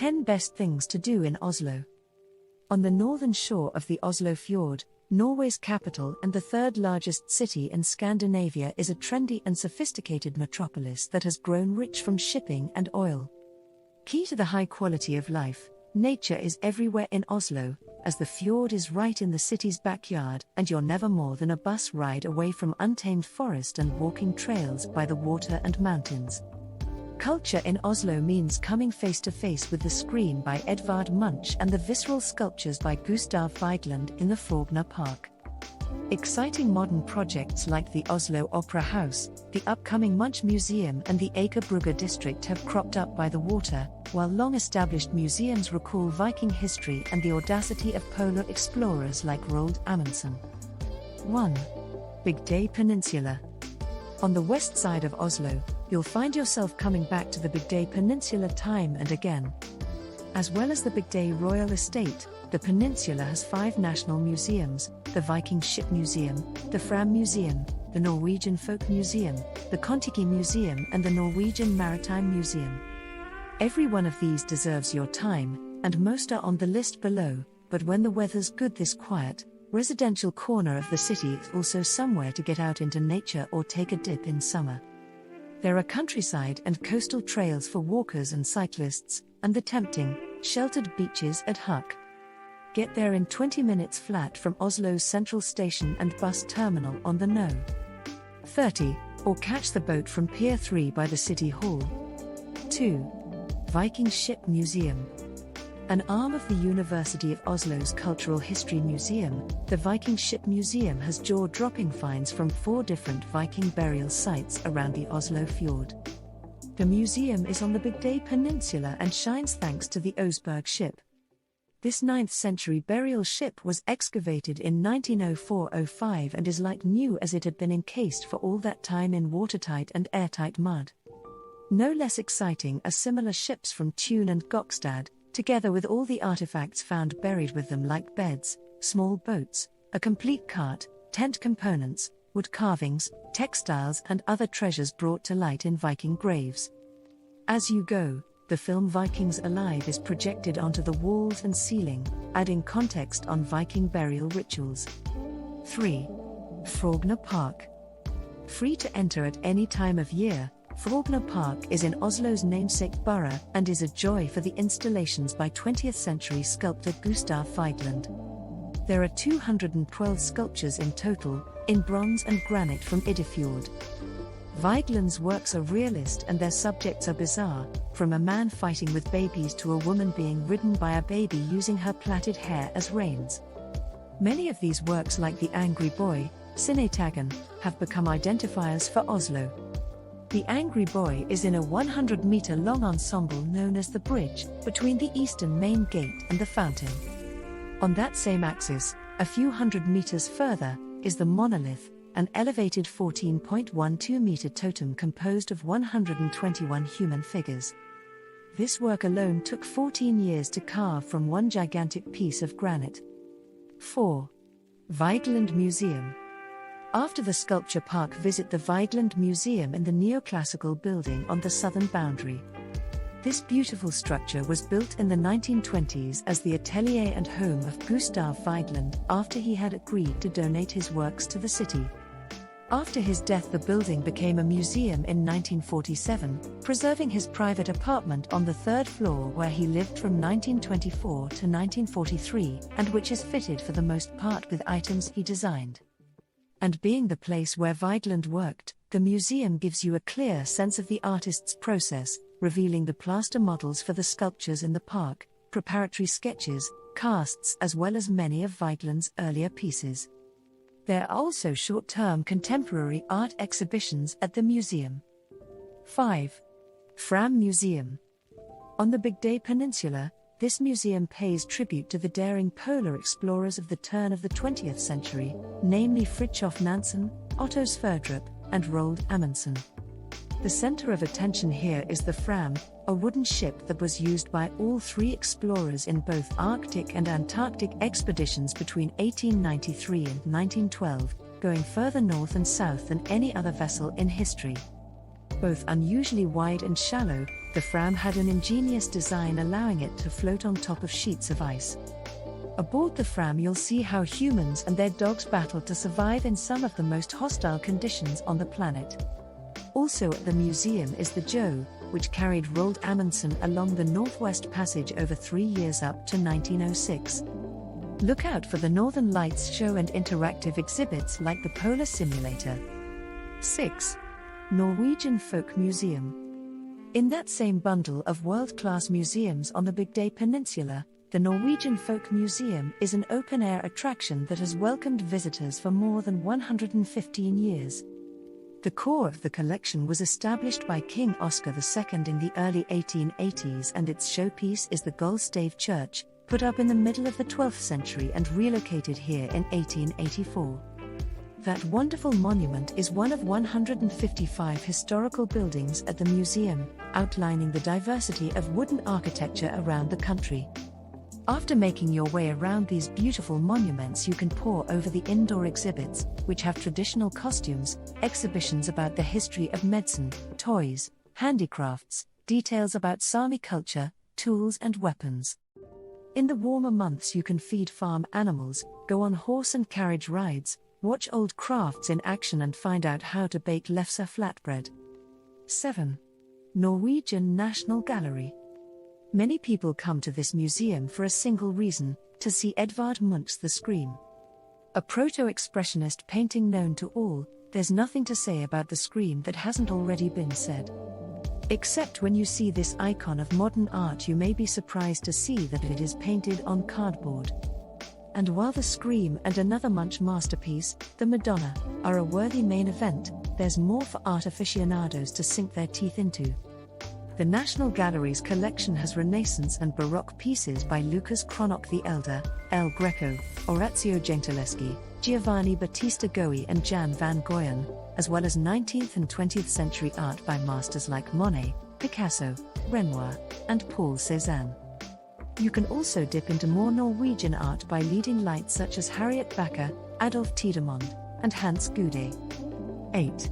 10 Best Things to Do in Oslo. On the northern shore of the Oslo fjord, Norway's capital and the third largest city in Scandinavia, is a trendy and sophisticated metropolis that has grown rich from shipping and oil. Key to the high quality of life, nature is everywhere in Oslo, as the fjord is right in the city's backyard and you're never more than a bus ride away from untamed forest and walking trails by the water and mountains. Culture in Oslo means coming face to face with the screen by Edvard Munch and the visceral sculptures by Gustav Vigeland in the Frogner Park. Exciting modern projects like the Oslo Opera House, the upcoming Munch Museum and the Aker district have cropped up by the water, while long-established museums recall Viking history and the audacity of polar explorers like Roald Amundsen. 1. Bygdøy Peninsula. On the west side of Oslo, you'll find yourself coming back to the Bygdøy Peninsula time and again. As well as the Bygdøy Royal Estate, the peninsula has 5 national museums: the Viking Ship Museum, the Fram Museum, the Norwegian Folk Museum, the Kon-Tiki Museum and the Norwegian Maritime Museum. Every one of these deserves your time, and most are on the list below, but when the weather's good, this quiet, residential corner of the city is also somewhere to get out into nature or take a dip in summer. There are countryside and coastal trails for walkers and cyclists, and the tempting, sheltered beaches at Huck. Get there in 20 minutes flat from Oslo's central station and bus terminal on the No. 30, or catch the boat from Pier 3 by the City Hall. 2. Viking Ship Museum. An arm of the University of Oslo's Cultural History Museum, the Viking Ship Museum has jaw-dropping finds from 4 different Viking burial sites around the Oslo fjord. The museum is on the Bygdøy Peninsula and shines thanks to the Oseberg ship. This 9th-century burial ship was excavated in 1904-05 and is like new, as it had been encased for all that time in watertight and airtight mud. No less exciting are similar ships from Tune and Gokstad, together with all the artifacts found buried with them, like beds, small boats, a complete cart, tent components, wood carvings, textiles and other treasures brought to light in Viking graves. As you go, the film Vikings Alive is projected onto the walls and ceiling, adding context on Viking burial rituals. 3. Frogner Park. Free to enter at any time of year, Frogner Park is in Oslo's namesake borough and is a joy for the installations by 20th-century sculptor Gustav Vigeland. There are 212 sculptures in total, in bronze and granite from Idefjord. Vigeland's works are realist and their subjects are bizarre, from a man fighting with babies to a woman being ridden by a baby using her plaited hair as reins. Many of these works, like The Angry Boy, Sinnataggen, have become identifiers for Oslo. The Angry Boy is in a 100-meter-long ensemble known as the bridge, between the eastern main gate and the fountain. On that same axis, a few hundred meters further, is the monolith, an elevated 14.12-meter totem composed of 121 human figures. This work alone took 14 years to carve from one gigantic piece of granite. 4. Vigeland Museum. After the sculpture park, visit the Vigeland Museum in the neoclassical building on the southern boundary. This beautiful structure was built in the 1920s as the atelier and home of Gustav Vigeland after he had agreed to donate his works to the city. After his death, the building became a museum in 1947, preserving his private apartment on the 3rd floor where he lived from 1924 to 1943, and which is fitted for the most part with items he designed. And being the place where Vigeland worked, the museum gives you a clear sense of the artist's process, revealing the plaster models for the sculptures in the park, preparatory sketches, casts, as well as many of Vigeland's earlier pieces. There are also short-term contemporary art exhibitions at the museum. 5. Fram Museum. On the Bygdøy Peninsula, this museum pays tribute to the daring polar explorers of the turn of the 20th century, namely Fridtjof Nansen, Otto Sverdrup, and Roald Amundsen. The center of attention here is the Fram, a wooden ship that was used by all 3 explorers in both Arctic and Antarctic expeditions between 1893 and 1912, going further north and south than any other vessel in history. Both unusually wide and shallow, the Fram had an ingenious design allowing it to float on top of sheets of ice. Aboard the Fram you'll see how humans and their dogs battle to survive in some of the most hostile conditions on the planet. Also at the museum is the Joe, which carried Roald Amundsen along the Northwest Passage over 3 years up to 1906. Look out for the Northern Lights show and interactive exhibits like the Polar Simulator. 6. Norwegian Folk Museum. In that same bundle of world-class museums on the Bygdøy Peninsula, the Norwegian Folk Museum is an open-air attraction that has welcomed visitors for more than 115 years. The core of the collection was established by King Oscar II in the early 1880s, and its showpiece is the Gullstave Church, put up in the middle of the 12th century and relocated here in 1884. That wonderful monument is one of 155 historical buildings at the museum, outlining the diversity of wooden architecture around the country. After making your way around these beautiful monuments, you can pore over the indoor exhibits, which have traditional costumes, exhibitions about the history of medicine, toys, handicrafts, details about Sami culture, tools and weapons. In the warmer months you can feed farm animals, go on horse and carriage rides, watch old crafts in action and find out how to bake lefse flatbread. 7. Norwegian National Gallery. Many people come to this museum for a single reason: to see Edvard Munch's The Scream. A proto-expressionist painting known to all, there's nothing to say about The Scream that hasn't already been said. Except when you see this icon of modern art, you may be surprised to see that it is painted on cardboard. And while The Scream and another Munch masterpiece, The Madonna, are a worthy main event, there's more for art aficionados to sink their teeth into. The National Gallery's collection has Renaissance and Baroque pieces by Lucas Cranach the Elder, El Greco, Orazio Gentileschi, Giovanni Battista Goi and Jan van Goyen, as well as 19th and 20th century art by masters like Monet, Picasso, Renoir, and Paul Cézanne. You can also dip into more Norwegian art by leading lights such as Harriet Backer, Adolf Tiedemann, and Hans Gude. 8.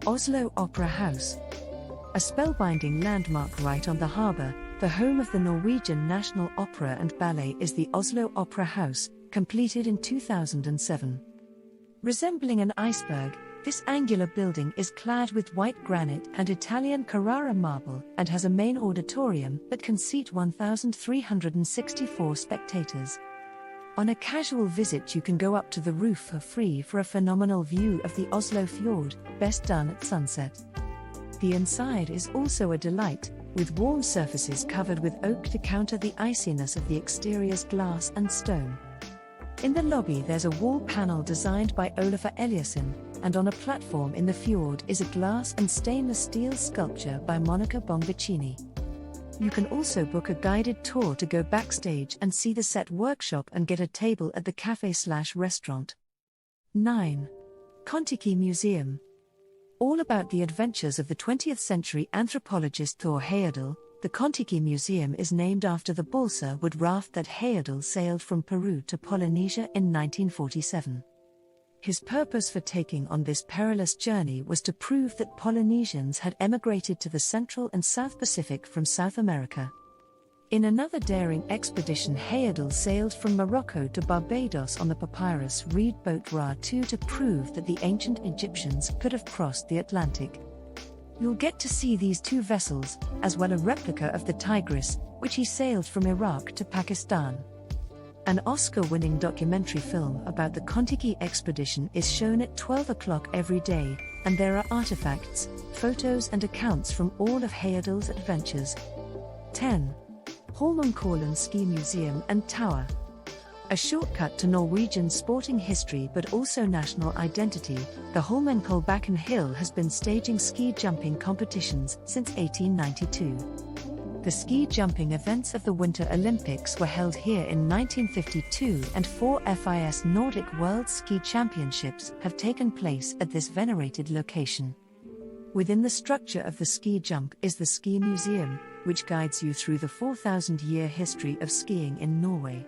Oslo Opera House. A spellbinding landmark right on the harbour, the home of the Norwegian National Opera and Ballet is the Oslo Opera House, completed in 2007. Resembling an iceberg, this angular building is clad with white granite and Italian Carrara marble and has a main auditorium that can seat 1,364 spectators. On a casual visit you can go up to the roof for free for a phenomenal view of the Oslo fjord, best done at sunset. The inside is also a delight, with warm surfaces covered with oak to counter the iciness of the exterior's glass and stone. In the lobby there's a wall panel designed by Olafur Eliasson, and on a platform in the fjord is a glass and stainless steel sculpture by Monica Bonvicini. You can also book a guided tour to go backstage and see the set workshop and get a table at the cafe/restaurant. 9. Kon-Tiki Museum. All about the adventures of the 20th century anthropologist Thor Heyerdahl, the Kon-Tiki Museum is named after the balsa wood raft that Heyerdahl sailed from Peru to Polynesia in 1947. His purpose for taking on this perilous journey was to prove that Polynesians had emigrated to the Central and South Pacific from South America. In another daring expedition, Heyerdahl sailed from Morocco to Barbados on the papyrus reed boat Ra-2 to prove that the ancient Egyptians could have crossed the Atlantic. You'll get to see these two vessels, as well as a replica of the Tigris, which he sailed from Iraq to Pakistan. An Oscar-winning documentary film about the Kon-Tiki expedition is shown at 12 o'clock every day, and there are artifacts, photos and accounts from all of Heyerdahl's adventures. 10. Holmenkollen Ski Museum and Tower. A shortcut to Norwegian sporting history but also national identity, the Holmenkollen Hill has been staging ski jumping competitions since 1892. The ski jumping events of the Winter Olympics were held here in 1952, and 4 FIS Nordic World Ski Championships have taken place at this venerated location. Within the structure of the ski jump is the Ski Museum, which guides you through the 4,000-year history of skiing in Norway.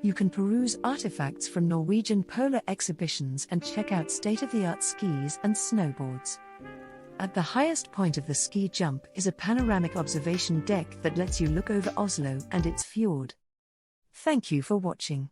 You can peruse artifacts from Norwegian polar exhibitions and check out state-of-the-art skis and snowboards. At the highest point of the ski jump is a panoramic observation deck that lets you look over Oslo and its fjord. Thank you for watching.